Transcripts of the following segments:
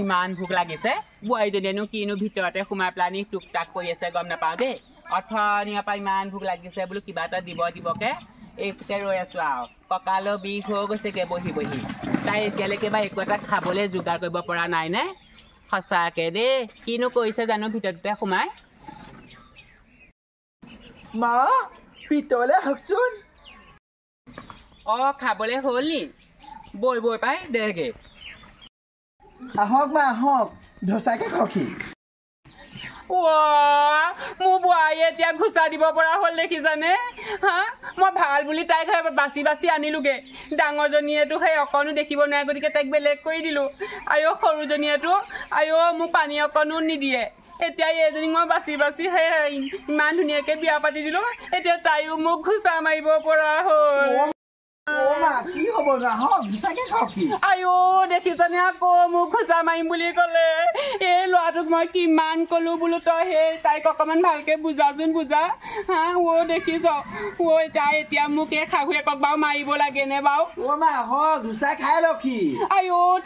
ইমান ভোক লাগিছে বুঢ়াইজনীয়েনো কিনো ভিতৰতে সোমাই পেলানি টুক টাক কৰি আছে গম নাপাওঁ দেই অথনিৰ পৰা ইমান ভোক লাগিছে বোলো কিবা এটা দিবকে এইটোকে ৰৈ আছো আৰু কঁকালৰ বিষ হৈ গৈছেগে বহি বহি তাই এতিয়ালৈকে বা একো এটা খাবলৈ যোগাৰ কৰিব পৰা নাই নে সঁচাকে দেই কিনো কৰিছে জানো ভিতৰতে সোমাই মা ভিতৰলৈ আহকচোন খাবলৈ হ'ল নি বৈ বৈ পাই দেগে আহক মা আহক ধোচাকে খকি মোৰ বোৱাৰীয়ে এতিয়া ঘোচা দিব পৰা হ'ল দেখিছানে হা মই ভাল বুলি তাইক বাচি বাচি আনিলোগে ডাঙৰজনীয়েতো সেই অকণো দেখিব নোৱাৰে গতিকে তাইক বেলেগ কৰি দিলোঁ আৰু সৰুজনীয়েতো আৰু মোক পানী অকণো নিদিয়ে এতিয়া এইজনীক মই বাচি বাচি সেই ইমান ধুনীয়াকৈ বিয়া পাতি দিলোঁ এতিয়া তাইও মোক ঘোচা মাৰিব পৰা হ'ল দেখিছনে আকৌ মোক ঘোচা মাৰিম বুলি ক'লে এই ল'ৰাটোক মই কিমান ক'লো বোলো তই সেই তাইক অকণমান ভালকৈ বুজাচোন বুজা হা দেখিছ তাই এতিয়া মোক এই শাহুৱেকক বাৰু মাৰিব লাগেনে বাৰু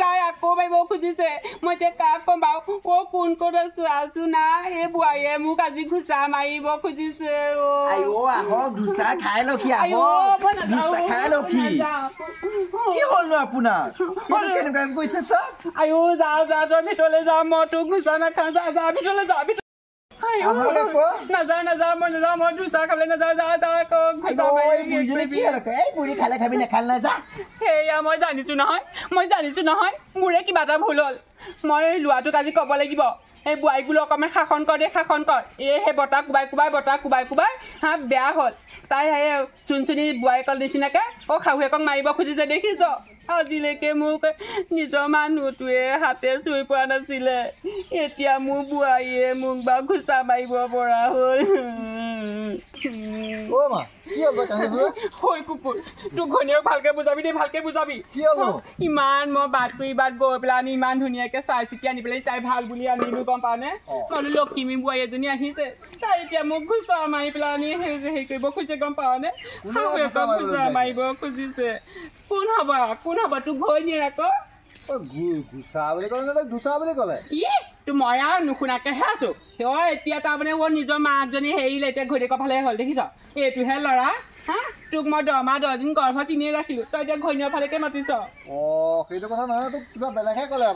তাই আকৌ মাৰিব খুজিছে মই এতিয়া কাক ক'ম বাৰু কোন ক'ত আছো আছো না এই বোৱাৰীয়ে মোক আজি ঘোচা মাৰিব খুজিছে কি হ'ল আপোনাৰ কেনেকুৱা কৈছে চব যা তই ভিতৰলৈ যা মই তোক ঘোচা নাখাওঁ যা ভিতৰলৈ যা নাযাওঁ মই ধোচা খাবলৈ নাযাওঁ সেয়া মই জানিছো নহয় মোৰে কিবা এটা ভুল হ'ল মই ল'ৰাটোক আজি ক'ব লাগিব এই বোৱাৰীক বোলো অকণমান শাসন কৰ সেই বতাহ কোবাই হা বেয়া হ'ল তাই সেই চুনচুনি বোৱাৰীকৰ নিচিনাকৈ শাহুৱেকক মাৰিব খুজিছে দেখিছ আজিলৈকে মোক নিজৰ মানুহটোৱে হাতে চুই পোৱা নাছিলে এতিয়া মোৰ বোৱাৰীয়ে মোক বা ঘোচা মাৰিব পৰা হ'ল কুকুৰ তোক ঘনীয়েক ভালকে বুজাবি ইমান মই বাট গৈ পেলাই আনি ইমান ধুনীয়াকে চাই চিতি আনি পেলাই তাই ভাল বুলি আনিলো গম পাওনে মই লখিমী বোৱাৰী এজনী আহিছে তাই এতিয়া মোক ঘোচা মাৰি পেলাই আনি হেৰি কৰিব খুজিছে গম পাওনে ঘোচা মাৰিব খুজিছে কোন হব তোক ঘনীয়েক আকৌ মই আৰু নুশুনাকেহে আছো এতিয়া তাৰমানে নিজৰ মাকজনী হেৰিলে এতিয়া ঘৈণীয়েকৰ ফালে হ'ল দেখিছ এইটোহে ল'ৰা হা তোক মই 10 মাহ 10 দিন গৰ্ভত এনেই ৰাখিলো তই এতিয়া ঘৈণীয়েকৰ ফালেকে মাতিছ সেইটো কথা নহয় তোক কিবা বেলেগহে ক'লে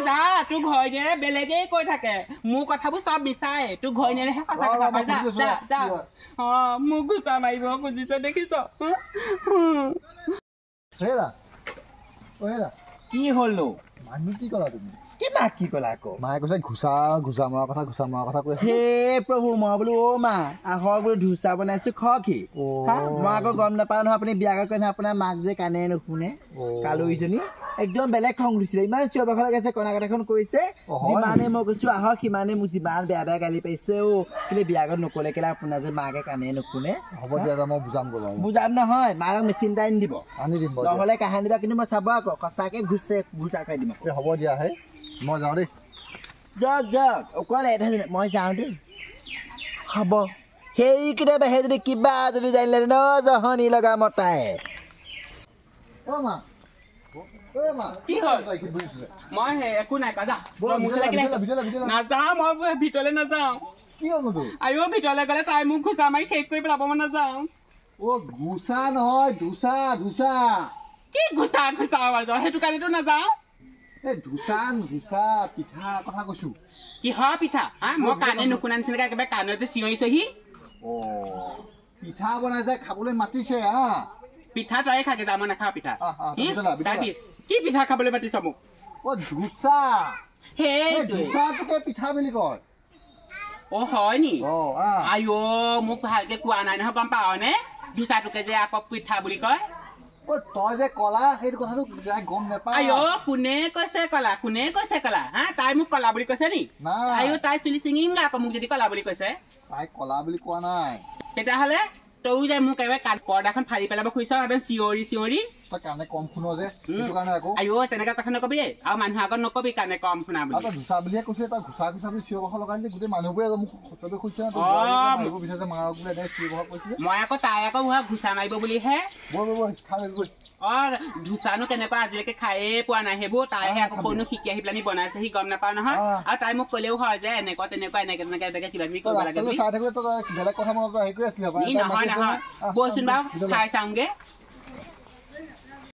যা তোৰ ঘৈণীয়ে বেলেগেই কৈ থাকে মোৰ কথাবোৰ চব বিচাৰে তোৰ ঘৈণীয়েহে যা মোক ঘোচা মাৰিব খুজিছ দেখিছ কি হ'লনো মানুহ কি ক'লা তুমি কি ক'লা আকৌ মায়ে কৈছে ঘোচা মৰা কথা কৈ হে প্ৰভু মই বোলো মা আহক বোলো ধোচা বনাইছো খকি মই আকৌ গম নাপাওঁ নহয় আপুনি বিয়া কৰি আপোনাৰ মাক যে কানে নুশুনে কালুইজনী একদম বেলেগ খং উঠিছিলে ইমান চিঞৰ বাখৰ লগাইছে কণা কথাখন কৈছে যিমানে মই কৈছো আহক সিমানে মোক যিমান বেয়া গালি পাইছে কেলে বিয়া ঘৰত নকলে কেলে আপোনাৰ যে মাকে কানে নুশুনে হ'ব দিয়া মই বুজাম নহয় মাক মেচিন এটা আনি দিব নহ'লে কাহানি দিবা কিন্তু মই চাব আকৌ সঁচাকে ঘোচা খাই দিম হ'ব দিয়া হে মই যাওঁ দেই যাওক অকল এটা মই যাওঁ দেই হ'ব সেইকেইটা বাহিৰে যদি কিবা যদি জানিলে ন জহনি লগা মতাই কি হ'ল মই একো নাই নাযাওঁ মই ভিতৰলৈ নাযাওঁ ভিতৰলৈ গ'লে তাই মোক ঘোচা মাৰি শেষ কৰি পেলাব মই নাযাওঁ ঘোচা নহয় ধোচা কি ঘোচা সেইটো কাৰণেতো নাযাওঁ ধোচা পিঠা কথা কৈছো কিহৰ পিঠা মই কাণে নুশুনা নিচিনাকে একেবাৰে কাণতে চিঞৰিছেহি পিঠা বনাইছে খাবলৈ মাতিছে পিঠা তই খাকে যা মই নাখাওঁ পিঠা কি পিঠা খাবলৈ মাতিছ মোক ধোচা সেইটোৱে পিঠা বুলি কয় হয় নি মোক ভালকে কোৱা নাই নহয় গম পাৱনে ধোচাটোকে যে আকৌ পিঠা বুলি কয় তই যে কলা সেইটো কথাটো গম নাপায় কোনে কৈছে কলা তাই মোক কলা বুলি কৈছে নি তাই চুলি চিঙিম আকৌ মোক যদি কলা বুলি কৈছে তাই কলা বুলি কোৱা নাই তেতিয়াহ'লে তয়ো যে মোক এবাৰ পৰ্দাখন ফালি পেলাব খুজিছ চিঞৰি তই কাণে কম শুন যে সেইটো কাৰণে আকৌ আইও তেনেকা কথা নকবি দেই আৰু মানুহৰ আগত নকবি কাণে কম শুনা বুলি তই ঘুচা বুলিয়ে কৈছে তই ঘুচা ঘুচা বুলি চিঞৰ বাখৰ লগাই দিলি গোটেই মানুহবোৰে মোক চবে কৈছে না তই মাৰিব বিচাৰিছে মাৰক বোলে এনেকৈ চিঞৰ বাখৰ কৈছিলে মই আকৌ তাই আকৌ ঘুচা মাৰিব বুলিহে ধুচানো কেনেকুৱা আজিলৈকে খায়ে পোৱা নাই সেইবোৰ তাইহে আকৌ কোনো শিকি আহি পেলাই বনাইছে সি গম নাপাও নহয় আৰু তাই মোক কলেও হয় যে এনেকুৱা তেনেকুৱা এনেকে তেনেকে এনেকে কিবা কিবি কৰিব লাগে নহয় নহয় বৈচোন বাৰু খাই চাওঁগে